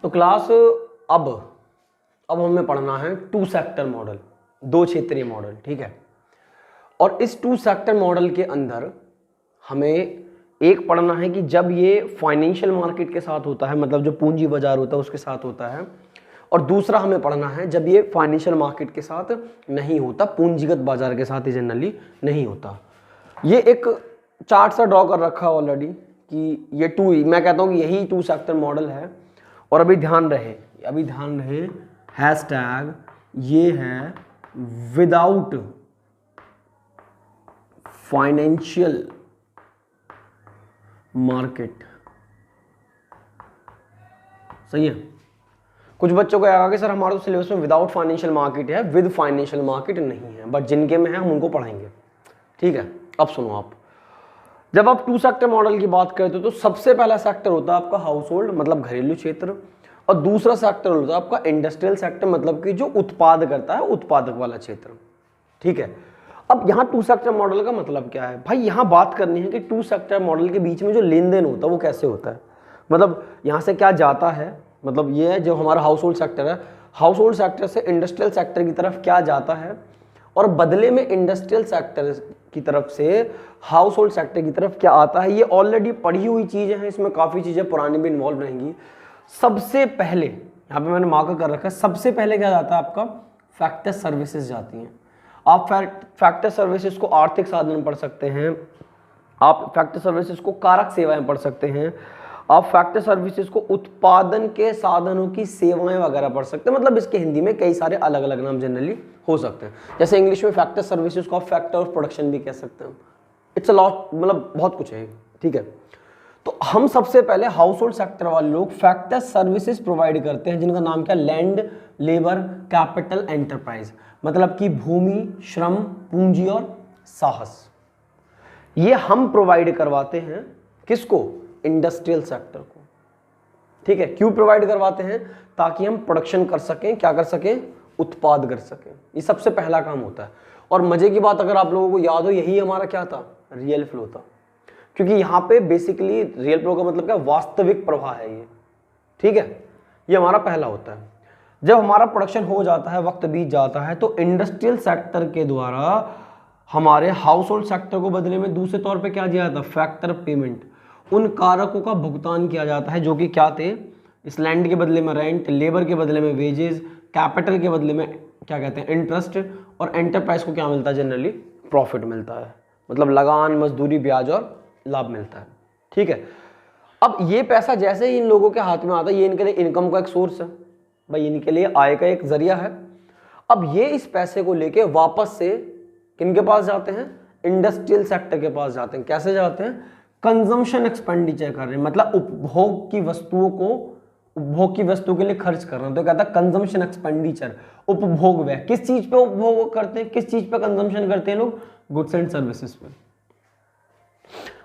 तो क्लास अब हमें पढ़ना है टू सेक्टर मॉडल, दो क्षेत्रीय मॉडल, ठीक है। और इस टू सेक्टर मॉडल के अंदर हमें एक पढ़ना है कि जब ये फाइनेंशियल मार्केट के साथ होता है, मतलब जो पूंजी बाजार होता है उसके साथ होता है, और दूसरा हमें पढ़ना है जब ये फाइनेंशियल मार्केट के साथ नहीं होता, पूंजीगत बाजार के साथ जनरली नहीं होता। ये एक चार्ट सा ड्रॉ कर रखा है ऑलरेडी कि ये मैं कहता हूँ कि यही टू सेक्टर मॉडल है। और अभी ध्यान रहे हैशटैग ये है विदाउट फाइनेंशियल मार्केट, सही है। कुछ बच्चों को आएगा कि सर हमारे तो सिलेबस में विदाउट फाइनेंशियल मार्केट है, विद फाइनेंशियल मार्केट नहीं है, बट जिनके में है हम उनको पढ़ाएंगे, ठीक है। अब सुनो आप, जब आप टू सेक्टर मॉडल की बात करते हो तो सबसे पहला सेक्टर होता है आपका हाउस होल्ड, मतलब घरेलू क्षेत्र, और दूसरा सेक्टर होता है आपका इंडस्ट्रियल सेक्टर, मतलब कि जो उत्पाद करता है, उत्पादक वाला क्षेत्र, ठीक है। अब यहाँ टू सेक्टर मॉडल का मतलब क्या है भाई, यहाँ बात करनी है कि टू सेक्टर मॉडल के बीच में जो लेन देन होता है वो कैसे होता है, मतलब यहाँ से क्या जाता है, मतलब ये है जो हमारा हाउस होल्ड सेक्टर है, हाउस होल्ड सेक्टर से इंडस्ट्रियल सेक्टर की तरफ क्या जाता है, और बदले में इंडस्ट्रियल सेक्टर की तरफ से हाउस होल्ड सेक्टर की तरफ क्या आता है। ये ऑलरेडी पढ़ी हुई चीज़ें हैं, इसमें काफ़ी चीज़ें पुरानी भी इन्वॉल्व रहेंगी। सबसे पहले यहाँ पे मैंने मार्क कर रखा है, सबसे पहले क्या जाता है आपका, फैक्टर सर्विसेज जाती हैं। आप फैक्टर सर्विसेज को आर्थिक साधन पढ़ सकते हैं, आप फैक्टर सर्विसेज को कारक सेवाएं पढ़ सकते हैं, आप फैक्टर सर्विसेज को उत्पादन के साधनों की सेवाएं वगैरह पढ़ सकते हैं। मतलब इसके हिंदी में कई सारे अलग अलग नाम जनरली हो सकते हैं, जैसे इंग्लिश में फैक्टर सर्विसेज को आप फैक्टर ऑफ प्रोडक्शन भी कह सकते हैं। इट्स अ लॉट, मतलब बहुत कुछ है, ठीक है। तो हम सबसे पहले हाउस होल्ड सेक्टर वाले लोग फैक्टर सर्विसेज प्रोवाइड करते हैं, जिनका नाम क्या है, लैंड, लेबर, कैपिटल, एंटरप्राइज, मतलब कि भूमि, श्रम, पूंजी और साहस। ये हम प्रोवाइड करवाते हैं किसको, इंडस्ट्रियल सेक्टर को, ठीक है। क्यों प्रोवाइड करवाते हैं, ताकि हम प्रोडक्शन कर सकें, क्या कर सकें, उत्पाद कर सकें। ये सबसे पहला काम होता है। और मजे की बात अगर आप लोगों को याद हो, यही हमारा क्या था, रियल फ्लो था, क्योंकि यहाँ पे बेसिकली रियल फ्लो का मतलब क्या, वास्तविक प्रवाह है ये, ठीक है। ये हमारा पहला होता है। जब हमारा प्रोडक्शन हो जाता है, वक्त बीत जाता है, तो इंडस्ट्रियल सेक्टर के द्वारा हमारे हाउस होल्ड सेक्टर को बदले में दूसरे तौर पे क्या दिया जाता है, फैक्टर पेमेंट, उन कारकों का भुगतान किया जाता है जो कि क्या थे, इस लैंड के बदले में रेंट, लेबर के बदले में वेजेस, कैपिटल के बदले में क्या कहते हैं, इंटरेस्ट, और एंटरप्राइज को क्या मिलता है, जनरली प्रॉफिट मिलता है, मतलब लगान, मजदूरी, ब्याज और लाभ मिलता है, ठीक है। अब ये पैसा जैसे ही इन लोगों के हाथ में आता है, ये इनके लिए इनकम का एक सोर्स है भाई, इनके लिए आय का एक जरिया है। अब ये इस पैसे को लेके वापस से किनके पास जाते हैं, इंडस्ट्रियल सेक्टर के पास जाते हैं। कैसे जाते हैं, कंजम्पशन एक्सपेंडिचर कर रहे हैं, मतलब उपभोग की वस्तुओं को, उपभोग की वस्तु के लिए खर्च कर रहे हैं, तो कहता है कंजम्पशन एक्सपेंडिचर, उपभोग व्यय। किस चीज पे उपभोग करते हैं, किस चीज पे कंजम्पशन करते हैं लोग, गुड्स एंड सर्विसेज पे।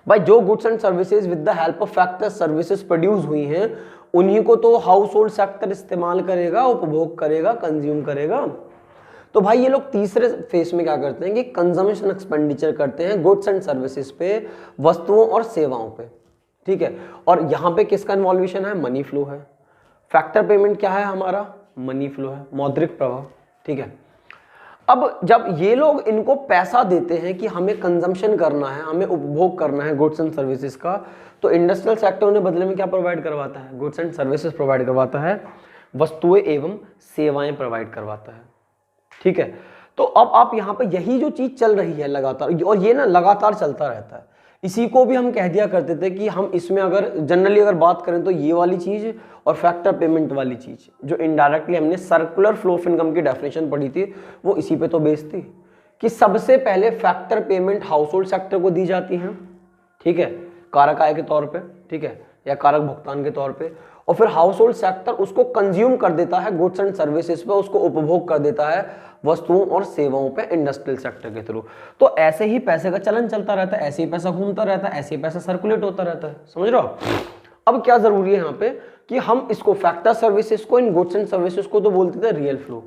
भाई जो goods and services with the help of factor services produce हुई हैं, उन्हीं को तो हाउस होल्ड सेक्टर इस्तेमाल करेगा, उपभोग करेगा, कंज्यूम करेगा। तो भाई ये लोग तीसरे फेज में क्या करते हैं कि कंजम्पशन एक्सपेंडिचर करते हैं गुड्स एंड सर्विसेज पे, वस्तुओं और सेवाओं पे, ठीक है। और यहाँ पे किसका इन्वॉल्वेशन है, मनी फ्लो है। फैक्टर पेमेंट क्या है हमारा, मनी फ्लो है, मौद्रिक प्रवाह, ठीक है। अब जब ये लोग इनको पैसा देते हैं कि हमें कंजम्पशन करना है, हमें उपभोग करना है गुड्स एंड सर्विसेज का, तो इंडस्ट्रियल सेक्टर उन्हें बदले में क्या प्रोवाइड करवाता है, गुड्स एंड सर्विसेज प्रोवाइड करवाता है, वस्तुएं एवं सेवाएं प्रोवाइड करवाता है, ठीक है। तो अब आप यहाँ पे यही जो चीज चल रही है लगातार, और ये ना लगातार चलता रहता है। इसी को भी हम कह दिया करते थे कि हम इसमें अगर जनरली अगर बात करें तो ये वाली चीज और फैक्टर पेमेंट वाली चीज, जो इनडायरेक्टली हमने सर्कुलर फ्लो ऑफ इनकम की डेफिनेशन पढ़ी थी, वो इसी पे तो बेस्ड थी कि सबसे पहले factor payment house hold sector को दी जाती है, ठीक है, कारक आय के तौर पे, ठीक है, या कारक भुगतान के तौर पे, और फिर हाउस होल्ड सेक्टर उसको कंज्यूम कर देता है गुड्स एंड सर्विसेज पे, उसको उपभोग कर देता है वस्तुओं और सेवाओं पे इंडस्ट्रियल सेक्टर के थ्रू। तो ऐसे ही पैसे का चलन चलता रहता है, ऐसे ही पैसा घूमता रहता है, ऐसे ही पैसा सर्कुलेट होता रहता है, समझ रहे हो। अब क्या जरूरी है यहाँ पे कि हम इसको फैक्टर सर्विसेज को, इन गुड्स एंड सर्विसेज को तो बोलते थे रियल फ्लो,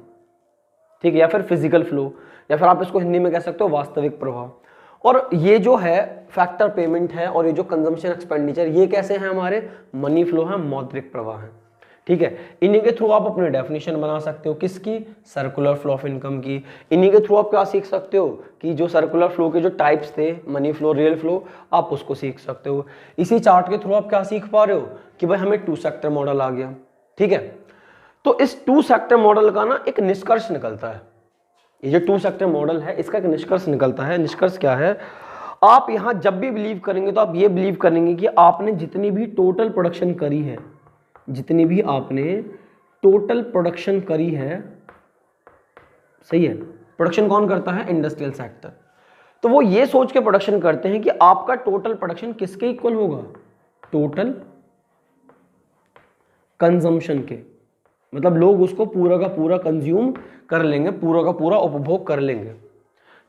ठीक है, या फिर फिजिकल फ्लो, या फिर आप इसको हिंदी में कह सकते हो वास्तविक प्रवाह। और ये जो है फैक्टर पेमेंट है और ये जो कंजम्पशन एक्सपेंडिचर, ये कैसे हैं हमारे, मनी फ्लो है, मौद्रिक प्रवाह है। ठीक है। इन्हीं के थ्रू आप अपने डेफिनेशन बना सकते हो, किसकी, सर्कुलर फ्लो ऑफ इनकम की। इन्हीं के थ्रू आप क्या सीख सकते हो कि जो सर्कुलर फ्लो के जो टाइप्स थे, मनी फ्लो, रियल फ्लो, आप उसको सीख सकते हो। इसी चार्ट के थ्रू आप क्या सीख पा रहे हो कि भाई हमें 2 सेक्टर मॉडल आ गया, ठीक है। तो इस 2 सेक्टर मॉडल का ना एक निष्कर्ष निकलता है, ये जो 2 सेक्टर मॉडल है इसका एक निष्कर्ष निकलता है। निष्कर्ष क्या है, आप यहां जब भी बिलीव करेंगे तो आप ये बिलीव करेंगे कि आपने जितनी भी टोटल प्रोडक्शन करी है, जितनी भी आपने टोटल प्रोडक्शन करी है, सही है, प्रोडक्शन कौन करता है, इंडस्ट्रियल सेक्टर। तो वो ये सोच के प्रोडक्शन करते हैं कि आपका टोटल प्रोडक्शन किसके इक्वल होगा, टोटल कंजम्पशन के, मतलब लोग उसको पूरा का पूरा कंज्यूम कर लेंगे, पूरा का पूरा उपभोग कर लेंगे।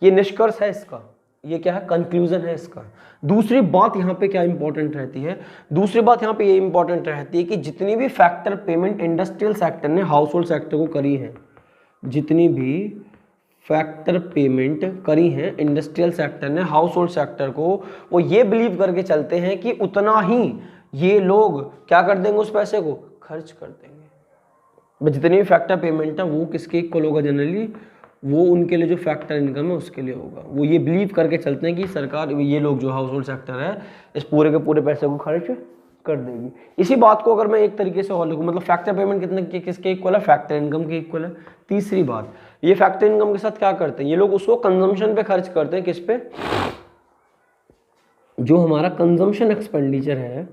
ये निष्कर्ष है इसका, ये क्या है, कंक्लूजन है इसका। दूसरी बात यहां पे क्या इंपॉर्टेंट रहती है, दूसरी बात यहां पे ये इंपॉर्टेंट रहती है कि जितनी भी फैक्टर पेमेंट इंडस्ट्रियल सेक्टर ने हाउस होल्ड सेक्टर को करी है, जितनी भी फैक्टर पेमेंट करी है इंडस्ट्रियल सेक्टर ने हाउस होल्ड सेक्टर को, वो ये बिलीव करके चलते हैं कि उतना ही ये लोग क्या कर देंगे, उस पैसे को खर्च कर देंगे। जितनी भी फैक्टर पेमेंट है वो किसके इक्वल होगा, जनरली वो उनके लिए जो फैक्टर इनकम है उसके लिए होगा। वो ये बिलीव करके चलते हैं कि सरकार, ये लोग जो हाउस होल्ड सेक्टर है, इस पूरे के पूरे पैसे को खर्च कर देगी। इसी बात को अगर मैं एक तरीके से और लिखूं, मतलब फैक्टर पेमेंट कितने किसके इक्वल है, फैक्टर इनकम के इक्वल है। तीसरी बात, ये फैक्टर इनकम के साथ क्या करते हैं, ये लोग उसको कंजम्पशन पे खर्च करते हैं, किस पे, जो हमारा कंजम्पशन एक्सपेंडिचर है,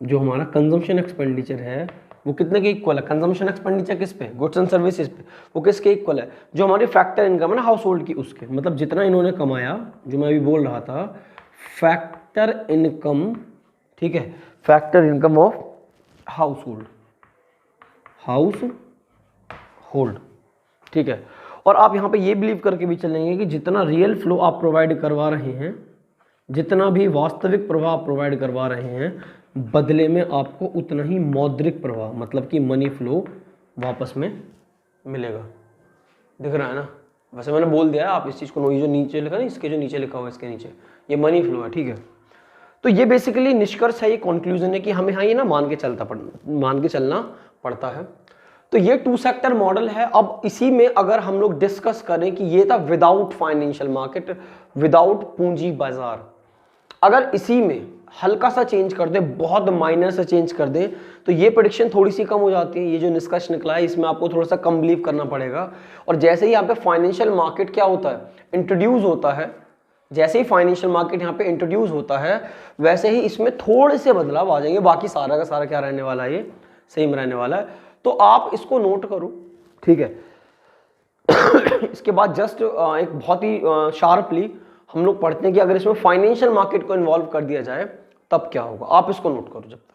जो हमारा कंजम्पशन एक्सपेंडिचर है वो कितने के इक्वल है, कंजम्पशन एक्सपेंडिचर किस पे, गुड्स एंड सर्विसेज पे, वो किसके इक्वल है, जो हमारी फैक्टर इनकम है ना हाउस होल्ड की, उसके, मतलब जितना इन्होंने कमाया, जो मैं अभी बोल रहा था, फैक्टर इनकम, ठीक है, factor income of house hold, house hold, ठीक है। और आप यहाँ पे ये बिलीव करके भी चलेंगे कि जितना रियल फ्लो आप प्रोवाइड करवा रहे हैं, जितना भी वास्तविक प्रवाह आप प्रोवाइड करवा रहे हैं, बदले में आपको उतना ही मौद्रिक प्रवाह, मतलब कि मनी फ्लो वापस में मिलेगा। दिख रहा है ना, वैसे मैंने बोल दिया है, आप इस चीज़ को, ये जो नीचे लिखा है ना, इसके जो नीचे लिखा हुआ है, इसके नीचे ये मनी फ्लो है, ठीक है। तो ये बेसिकली निष्कर्ष है, ये कंक्लूजन है कि हमें यहाँ ये ना मान के चलना पड़ता है। तो ये 2 सेक्टर मॉडल है। अब इसी में अगर हम लोग डिस्कस करें कि ये था विदाउट फाइनेंशियल मार्केट, विदाउट पूंजी बाजार, अगर इसी में हल्का सा चेंज कर दे, बहुत माइनर सा चेंज कर दे, तो ये प्रेडिक्शन थोड़ी सी कम हो जाती है। ये जो निष्कर्ष निकला है इसमें आपको थोड़ा सा कम बिलीव करना पड़ेगा। और जैसे ही यहाँ पे फाइनेंशियल मार्केट क्या होता है, इंट्रोड्यूस होता है, जैसे ही फाइनेंशियल मार्केट यहाँ पे इंट्रोड्यूस होता है, वैसे ही इसमें थोड़े से बदलाव आ जाएंगे। बाकी सारा का सारा क्या रहने वाला है, ये सेम रहने वाला है। तो आप इसको नोट करो, ठीक है। इसके बाद जस्ट एक बहुत ही शार्पली हम लोग पढ़ते हैं कि अगर इसमें फाइनेंशियल मार्केट को इन्वॉल्व कर दिया जाए तब क्या होगा। आप इसको नोट करो जब तक।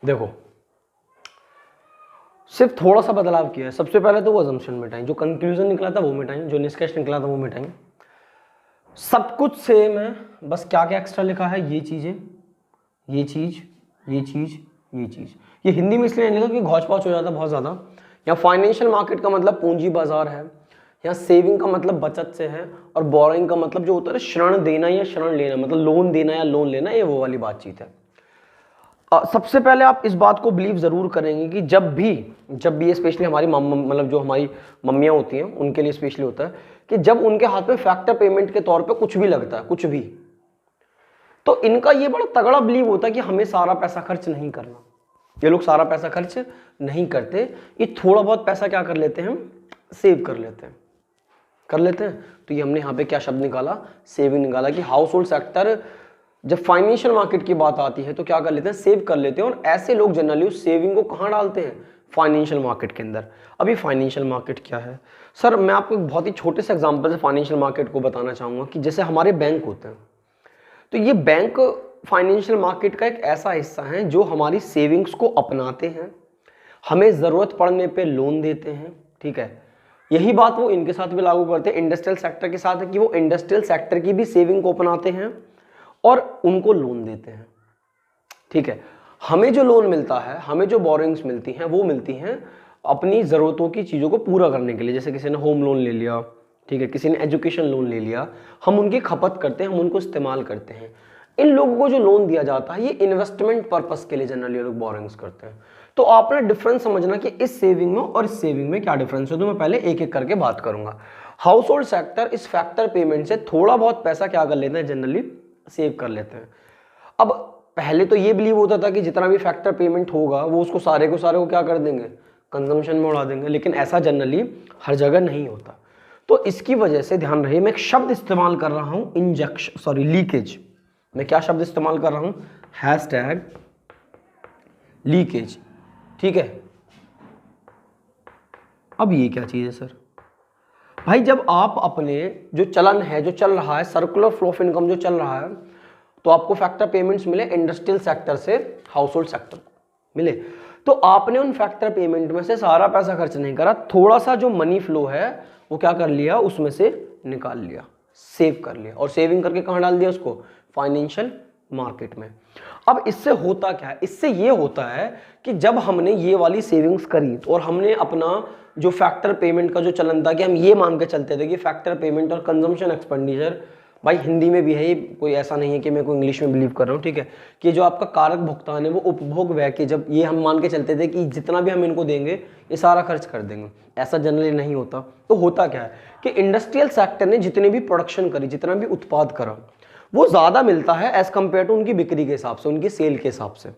देखो, सिर्फ थोड़ा सा बदलाव किया है। सबसे पहले तो वो अजम्पशन मिटाएं, जो कंक्लूजन निकला था वो मिटाएं, जो निष्कर्ष निकला था वो मिटाएं। सब कुछ सेम है, बस क्या क्या एक्स्ट्रा लिखा है, ये चीजें, ये चीज, ये चीज, ये चीज। ये हिंदी में इसलिए नहीं लिखा कि घौच पौच हो जाता बहुत ज्यादा। यहाँ फाइनेंशियल मार्केट का मतलब पूंजी बाजार है, यहाँ सेविंग का मतलब बचत से है, और बोरोइंग का मतलब जो होता है ऋण देना या ऋण लेना, मतलब लोन देना या लोन लेना, ये वो वाली बातचीत है। सबसे पहले आप इस बात को बिलीव जरूर करेंगे कि जब भी स्पेशली हमारी मतलब जो हमारी मम्मियाँ होती हैं उनके लिए स्पेशली होता है कि जब उनके हाथ में फैक्टर पेमेंट के तौर पे कुछ भी लगता है, कुछ भी, तो इनका ये बड़ा तगड़ा बिलीव होता है कि हमें सारा पैसा खर्च नहीं करना। ये लोग सारा पैसा खर्च नहीं करते, ये थोड़ा बहुत पैसा क्या कर लेते हैं, हम सेव कर लेते हैं। तो ये हमने यहाँ पे क्या शब्द निकाला, सेविंग निकाला, कि हाउस होल्ड सेक्टर जब फाइनेंशियल मार्केट की बात आती है तो क्या कर लेते हैं, सेव कर लेते हैं। और ऐसे लोग जनरली उस सेविंग को कहाँ डालते हैं, फाइनेंशियल मार्केट के अंदर। अभी फाइनेंशियल मार्केट क्या है सर, मैं आपको एक बहुत ही छोटे से एग्जांपल से फाइनेंशियल मार्केट को बताना चाहूँगा कि जैसे हमारे बैंक होते हैं, तो ये बैंक फाइनेंशियल मार्केट का एक ऐसा हिस्सा है जो हमारी सेविंग्स को अपनाते हैं, हमें ज़रूरत पड़ने पे लोन देते हैं, ठीक है। यही बात वो इनके साथ भी लागू करते हैं, इंडस्ट्रियल सेक्टर के साथ है कि वो इंडस्ट्रियल सेक्टर की भी सेविंग को अपनाते हैं और उनको लोन देते हैं, ठीक है। हमें जो लोन मिलता है, हमें जो बोरिंग्स मिलती हैं, वो मिलती हैं अपनी ज़रूरतों की चीज़ों को पूरा करने के लिए। जैसे किसी ने होम लोन ले लिया, ठीक है, किसी ने एजुकेशन लोन ले लिया, हम उनकी खपत करते हैं, हम उनको इस्तेमाल करते हैं। इन लोगों को जो लोन दिया जाता है ये इन्वेस्टमेंट पर्पस के लिए जनरली लोग बोरोइंग्स करते हैं। तो आपने डिफरेंस समझना कि इस सेविंग में और इस सेविंग में क्या डिफरेंस है, तो मैं पहले एक एक करके बात करूंगा। हाउस होल्ड सेक्टर इस फैक्टर पेमेंट से थोड़ा बहुत पैसा क्या कर लेते हैं, जनरली सेव कर लेते हैं। अब पहले तो ये बिलीव होता था कि जितना भी फैक्टर पेमेंट होगा वो उसको सारे को क्या कर देंगे, कंजम्पशन में उड़ा देंगे, लेकिन ऐसा जनरली हर जगह नहीं होता। तो इसकी वजह से ध्यान रहे, मैं एक शब्द इस्तेमाल कर रहा हूं लीकेज। मैं क्या शब्द इस्तेमाल कर रहा हूं, हैशटैग लीकेज, ठीक है। अब ये क्या चीज है सर, भाई जब आप अपने जो चलन है, जो चल रहा है, सर्कुलर फ्लो ऑफ इनकम जो चल रहा है, तो आपको फैक्टर पेमेंट्स मिले इंडस्ट्रियल सेक्टर से हाउस होल्ड सेक्टर को मिले, तो आपने उन फैक्टर पेमेंट में से सारा पैसा खर्च नहीं करा, थोड़ा सा जो मनी फ्लो है वो क्या कर लिया, उसमें से निकाल लिया, सेव कर लिया, और सेविंग करके कहाँ डाल दिया उसको, फाइनेंशियल मार्केट में। अब इससे होता क्या है, इससे ये होता है कि जब हमने ये वाली सेविंग्स करी और हमने अपना जो फैक्टर पेमेंट का जो चलन था कि हम ये मान के चलते थे कि फैक्टर पेमेंट और कंजम्पशन एक्सपेंडिचर, भाई हिंदी में भी है, कोई ऐसा नहीं है कि मैं कोई इंग्लिश में बिलीव कर रहा हूँ, ठीक है, कि जो आपका कारक भुगतान है वो उपभोग व्यय के, जब ये हम मान के चलते थे कि जितना भी हम इनको देंगे ये सारा खर्च कर देंगे, ऐसा जनरली नहीं होता। तो होता क्या है कि इंडस्ट्रियल सेक्टर ने जितने भी प्रोडक्शन करी, जितना भी उत्पाद करा, वो ज़्यादा मिलता है एज कम्पेयर टू उनकी बिक्री के हिसाब से, उनकी सेल के हिसाब से,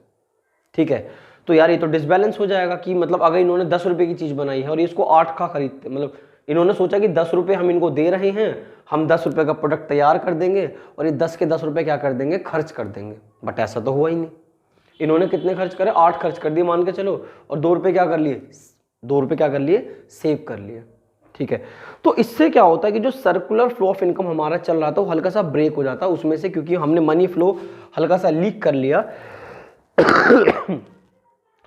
ठीक है। तो यार ये तो डिसबैलेंस हो जाएगा कि मतलब अगर इन्होंने 10 रुपये की चीज़ बनाई है और इसको 8 का खरीदते, मतलब इन्होंने सोचा कि 10 रुपये हम इनको दे रहे हैं, हम 10 रुपये का प्रोडक्ट तैयार कर देंगे और ये 10 के 10 रुपये क्या कर देंगे, खर्च कर देंगे, बट ऐसा तो हुआ ही नहीं। इन्होंने कितने खर्च करे, 8 खर्च कर दिए मान के चलो, और 2 रुपये क्या कर लिए, 2 रुपये क्या कर लिए, सेव कर लिए, ठीक है। तो इससे क्या होता है कि जो सर्कुलर फ्लो ऑफ इनकम हमारा चल रहा था वो हल्का सा ब्रेक हो जाता है उसमें से, क्योंकि हमने मनी फ्लो हल्का सा लीक कर लिया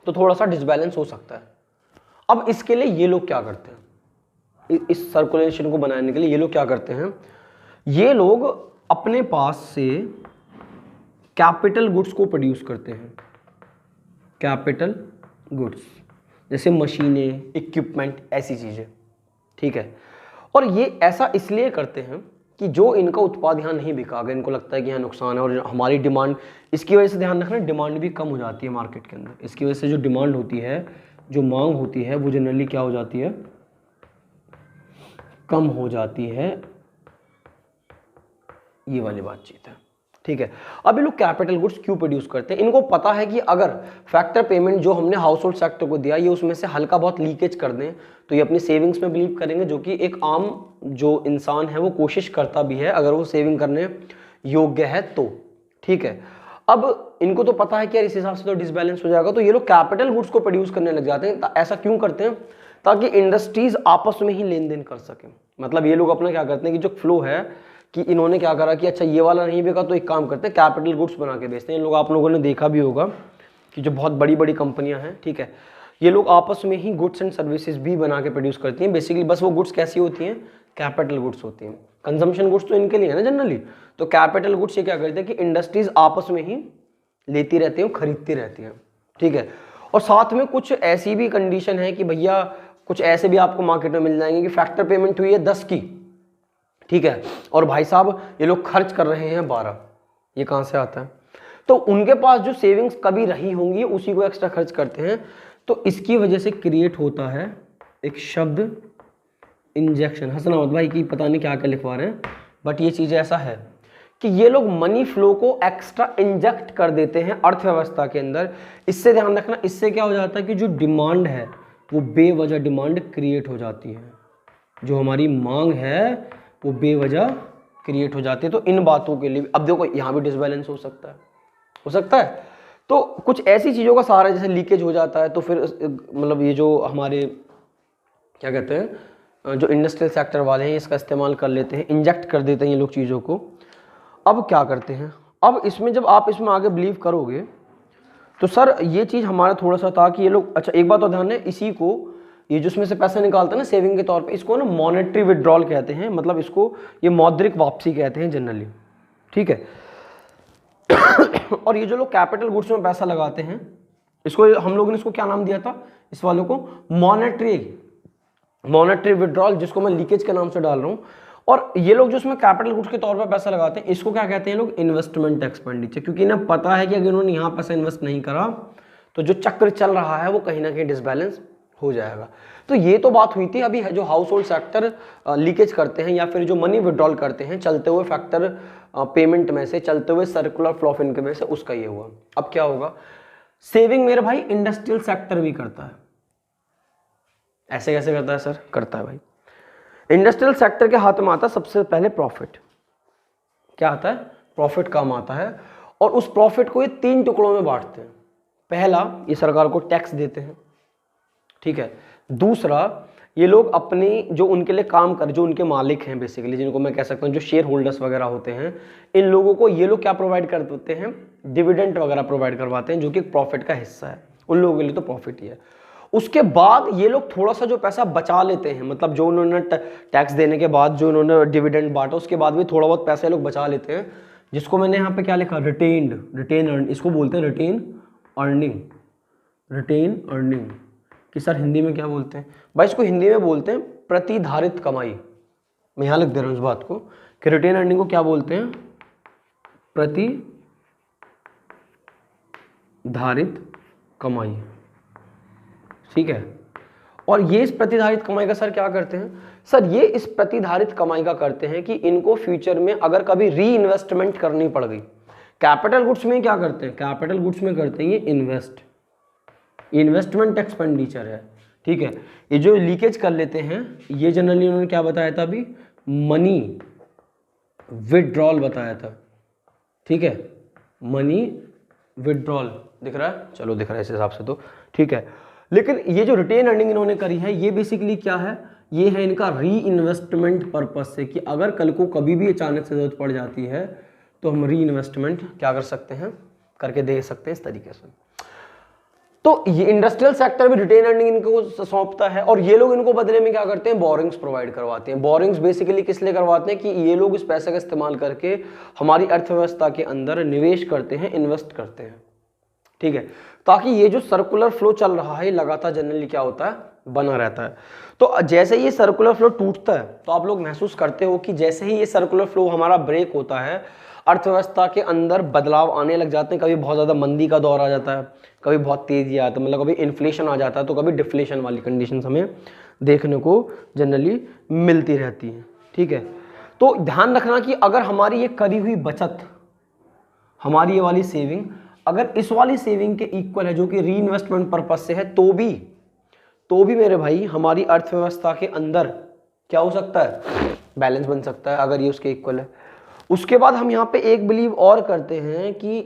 तो थोड़ा सा डिसबैलेंस हो सकता है। अब इसके लिए ये लोग क्या करते हैं, इस सर्कुलेशन को बनाने के लिए ये लोग क्या करते हैं, ये लोग अपने पास से कैपिटल गुड्स को प्रोड्यूस करते हैं, कैपिटल गुड्स जैसे मशीनें, इक्विपमेंट, ऐसी चीजें, ठीक है। और ये ऐसा इसलिए करते हैं कि जो इनका उत्पाद यहाँ नहीं बिका, अगर इनको लगता है कि यहाँ नुकसान है और हमारी डिमांड, इसकी वजह से ध्यान रखना डिमांड भी कम हो जाती है मार्केट के अंदर, इसकी वजह से जो डिमांड होती है, जो मांग होती है, वो जनरली क्या हो जाती है, कम हो जाती है, ये वाली बातचीत है, ठीक है। अब ये लोग कैपिटल गुड्स क्यों प्रोड्यूस करते हैं, इनको पता है कि अगर फैक्टर पेमेंट जो हमने हाउस होल्ड सेक्टर को दिया ये उसमें से हल्का बहुत लीकेज कर दें तो ये अपनी सेविंग्स में बिलीव करेंगे, जो कि एक आम जो इंसान है वो कोशिश करता भी है अगर वो सेविंग करने योग्य है तो, ठीक है। अब इनको तो पता है कि यार इस हिसाब से तो डिसबैलेंस हो जाएगा, तो ये लोग कैपिटल गुड्स को प्रोड्यूस करने लग जाते हैं। ऐसा क्यों करते हैं, ताकि इंडस्ट्रीज आपस में ही लेन देन कर सकें। मतलब ये लोग अपना क्या करते हैं कि जो फ्लो है कि इन्होंने क्या करा कि अच्छा ये वाला नहीं बिका तो एक काम करते हैं कैपिटल गुड्स बना के बेचते हैं। इन लोग, आप लोगों ने देखा भी होगा कि जो बहुत बड़ी बड़ी कंपनियां हैं, ठीक है, ये लोग आपस में ही गुड्स एंड सर्विसेज भी बना के प्रोड्यूस करती हैं। बेसिकली बस वो गुड्स कैसी होती हैं, कैपिटल गुड्स होती हैं। कंजम्पशन गुड्स तो इनके लिए है ना जनरली, तो कैपिटल गुड्स ये क्या करते हैं कि इंडस्ट्रीज आपस में ही लेती रहती हैं, खरीदती रहती हैं, ठीक है। और साथ में कुछ ऐसी भी कंडीशन है कि भैया कुछ ऐसे भी आपको मार्केट में मिल जाएंगे कि फैक्टर पेमेंट हुई है 10 की, ठीक है, और भाई साहब ये लोग खर्च कर रहे हैं 12, ये कहां से आता है, तो उनके पास जो सेविंग्स कभी रही होंगी उसी को एक्स्ट्रा खर्च करते हैं। तो इसकी वजह से क्रिएट होता है एक शब्द इंजेक्शन। हंसना मत भाई कि पता नहीं क्या क्या लिखवा रहे हैं, बट ये चीज ऐसा है कि ये लोग मनी फ्लो को एक्स्ट्रा इंजेक्ट कर देते हैं अर्थव्यवस्था के अंदर। इससे ध्यान रखना, इससे क्या हो जाता है कि जो डिमांड है वो बेवजह डिमांड क्रिएट हो जाती है, जो हमारी मांग है वो बेवजह क्रिएट हो जाती है। तो इन बातों के लिए अब देखो यहाँ भी डिसबैलेंस हो सकता है। तो कुछ ऐसी चीज़ों का सहारा, जैसे लीकेज हो जाता है, तो फिर मतलब ये जो हमारे क्या कहते हैं जो इंडस्ट्रियल सेक्टर वाले हैं इसका इस्तेमाल कर लेते हैं, इंजेक्ट कर देते हैं ये लोग चीज़ों को। अब क्या करते हैं, अब इसमें जब आप इसमें आगे बिलीव करोगे तो सर ये चीज़ हमारा थोड़ा सा था कि ये लोग, अच्छा एक बात और ध्यान है, इसी को ये जो इसमें से पैसा निकालते हैं ना सेविंग के तौर पे, इसको ना मॉनेटरी विड्रॉल कहते हैं, मतलब इसको ये मौद्रिक वापसी कहते हैं जनरली, ठीक है। और ये जो लोग कैपिटल गुड्स में पैसा लगाते हैं, इसको हम लोगों ने इसको क्या नाम दिया था, इस वालों को मॉनेटरी विड्रॉल, जिसको मैं लीकेज के नाम से डाल रहा हूँ। और ये लोग जो उसमें कैपिटल गुड्स के तौर पर पैसा लगाते हैं, इसको क्या कहते हैं लोग, इन्वेस्टमेंट एक्सपेंडिचर, क्योंकि इन्हें पता है कि अगर उन्होंने यहाँ पैसा इन्वेस्ट नहीं करा तो जो चक्र चल रहा है वो कहीं ना कहीं डिसबैलेंस हो जाएगा। तो ये तो बात हुई थी अभी जो हाउस होल्ड सेक्टर लीकेज करते हैं या फिर जो मनी विड्रॉल करते हैं चलते हुए फैक्टर पेमेंट में से, चलते हुए सर्कुलर फ्लो ऑफ इनकम में से, उसका ये हुआ। अब क्या होगा, सेविंग मेरे भाई इंडस्ट्रियल सेक्टर भी करता है। ऐसे कैसे करता है सर, करता है भाई। इंडस्ट्रियल सेक्टर के हाथ में आता है सबसे पहले प्रॉफिट। क्या आता है, प्रॉफिट काम आता है, और उस प्रॉफिट को ये 3 टुकड़ों में बांटते हैं। पहला, ये सरकार को टैक्स देते हैं, ठीक है। दूसरा, ये लोग अपने जो उनके लिए काम कर, जो उनके मालिक हैं बेसिकली, जिनको मैं कह सकता हूँ जो शेयर होल्डर्स वगैरह होते हैं, इन लोगों को ये लोग क्या प्रोवाइड कर देते हैं, डिविडेंड वगैरह प्रोवाइड करवाते हैं, जो कि प्रॉफिट का हिस्सा है। उन लोगों के लिए तो प्रॉफिट ही है। उसके बाद ये लोग थोड़ा सा जो पैसा बचा लेते हैं, मतलब जो उन्होंने टैक्स देने के बाद जो उन्होंने डिविडेंड बांटा, उसके बाद भी थोड़ा बहुत पैसे लोग बचा लेते हैं, जिसको मैंने यहाँ पे क्या लिखा, रिटेन, इसको बोलते हैं रिटेन अर्निंग। कि सर हिंदी में क्या बोलते हैं भाई, इसको हिंदी में बोलते हैं प्रतिधारित कमाई। मैं यहाँ लिख दे रहा हूँ इस बात को कि रिटेन अर्निंग को क्या बोलते हैं, प्रतिधारित कमाई, ठीक है। और ये इस प्रतिधारित कमाई का सर क्या करते हैं, सर ये इस प्रतिधारित कमाई का करते हैं कि इनको फ्यूचर में अगर कभी री इन्वेस्टमेंट करनी पड़ गई, कैपिटल गुड्स में क्या करते हैं, कैपिटल गुड्स में करते हैं ये इन्वेस्टमेंट एक्सपेंडिचर है, ठीक है। ये जो लीकेज कर लेते हैं, ये जनरली उन्होंने क्या बताया था अभी, मनी विड्रॉल बताया था, ठीक है। मनी विड्रॉल दिख रहा है, चलो दिख रहा है इस हिसाब से तो ठीक है। लेकिन ये जो रिटेन अर्निंग इन्होंने करी है, ये बेसिकली क्या है, ये है इनका री इन्वेस्टमेंट पर्पज से, कि अगर कल को कभी भी अचानक से जरूरत पड़ जाती है तो हम री इन्वेस्टमेंट क्या कर सकते हैं, करके दे सकते हैं इस तरीके से। तो ये इंडस्ट्रियल सेक्टर भी रिटेन अर्निंग इनको सौंपता है, और ये लोग इनको बदले में क्या करते हैं, बोरिंग्स प्रोवाइड करवाते हैं। बोरिंग्स बेसिकली किस लिए करवाते हैं, कि ये लोग इस पैसे का इस्तेमाल करके हमारी अर्थव्यवस्था के अंदर निवेश करते हैं, इन्वेस्ट करते हैं, ठीक है, ताकि ये जो सर्कुलर फ्लो चल रहा है लगातार जनरली क्या होता है, बना रहता है। तो जैसे ये सर्कुलर फ्लो टूटता है, तो आप लोग महसूस करते हो कि जैसे ही ये सर्कुलर फ्लो हमारा ब्रेक होता है, अर्थव्यवस्था के अंदर बदलाव आने लग जाते हैं। कभी बहुत ज़्यादा मंदी का दौर आ जाता है, कभी बहुत तेजी आता है, मतलब कभी इन्फ्लेशन आ जाता है, तो कभी डिफ्लेशन वाली कंडीशंस हमें देखने को जनरली मिलती रहती हैं, ठीक है। तो ध्यान रखना कि अगर हमारी ये करी हुई बचत, हमारी ये वाली सेविंग अगर इस वाली सेविंग के इक्वल है, जो कि री इन्वेस्टमेंट पर्पज से है, तो भी मेरे भाई हमारी अर्थव्यवस्था के अंदर क्या हो सकता है, बैलेंस बन सकता है, अगर ये उसके इक्वल है। उसके बाद हम यहाँ पे एक बिलीव और करते हैं कि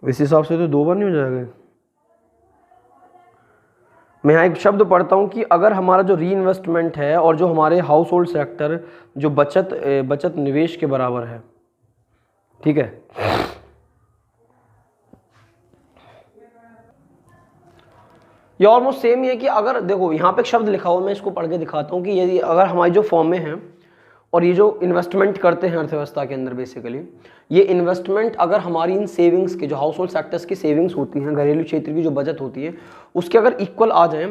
इस हिसाब से तो 2 बार नहीं हो जाएगा। मैं यहाँ एक शब्द पढ़ता हूँ कि अगर हमारा जो री इन्वेस्टमेंट है और जो हमारे हाउस होल्ड सेक्टर जो बचत निवेश के बराबर है, ठीक है। ये ऑलमोस्ट सेम ही है कि अगर देखो यहाँ पे एक शब्द लिखा हुआ, मैं इसको पढ़ के दिखाता हूँ कि यदि अगर हमारी जो फर्में हैं और ये जो इन्वेस्टमेंट करते हैं अर्थव्यवस्था के अंदर, बेसिकली ये इन्वेस्टमेंट अगर हमारी इन सेविंग्स के जो हाउस होल्ड सेक्टर्स की सेविंग्स होती हैं, घरेलू क्षेत्र की जो बचत होती है, उसके अगर इक्वल आ जाए,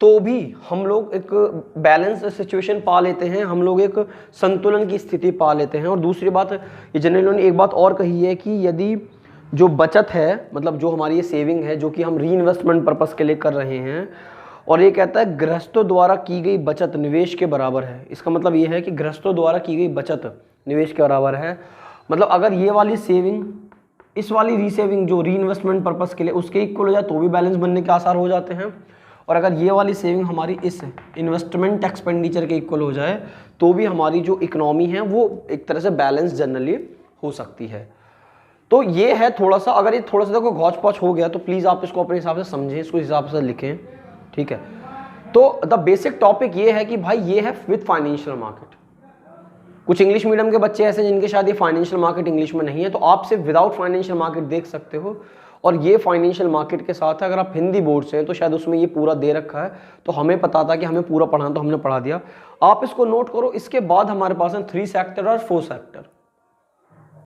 तो भी हम लोग एक बैलेंस सिचुएशन पा लेते हैं, हम लोग एक संतुलन की स्थिति पा लेते हैं। और दूसरी बात, ये जनरली उन्होंने एक बात और कही है कि यदि जो बचत है, मतलब जो हमारी ये सेविंग है, जो कि हम री इन्वेस्टमेंट पर्पस के लिए कर रहे हैं, और ये कहता है गृहस्थों द्वारा की गई बचत निवेश के बराबर है। इसका मतलब ये है कि गृहस्थों द्वारा की गई बचत निवेश के बराबर है। मतलब अगर ये वाली सेविंग इस वाली रीसेविंग जो री इन्वेस्टमेंट पर्पस के लिए उसके इक्वल हो जाए, तो भी बैलेंस बनने के आसार हो जाते हैं। और अगर ये वाली सेविंग हमारी इस इन्वेस्टमेंट एक्सपेंडिचर के इक्वल हो जाए, तो भी हमारी जो इकोनॉमी है वो एक तरह से बैलेंस जनरली हो सकती है। तो ये है थोड़ा सा, अगर ये थोड़ा सा देखो घौच पौच हो गया तो प्लीज़ आप इसको अपने हिसाब से समझें, इसको हिसाब से लिखें, ठीक है। तो द बेसिक टॉपिक ये है कि भाई ये है विद फाइनेंशियल मार्केट। कुछ इंग्लिश मीडियम के बच्चे ऐसे जिनके शायद ये फाइनेंशियल मार्केट इंग्लिश में नहीं है, तो आप सिर्फ विदाउट फाइनेंशियल मार्केट देख सकते हो, और ये फाइनेंशियल मार्केट के साथ है। अगर आप हिंदी बोर्ड से हैं तो शायद उसमें ये पूरा दे रखा है, तो हमें पता था कि हमें पूरा पढ़ाना, तो हमने पढ़ा दिया। आप इसको नोट करो। इसके बाद हमारे पास है 3 सेक्टर और 4 सेक्टर।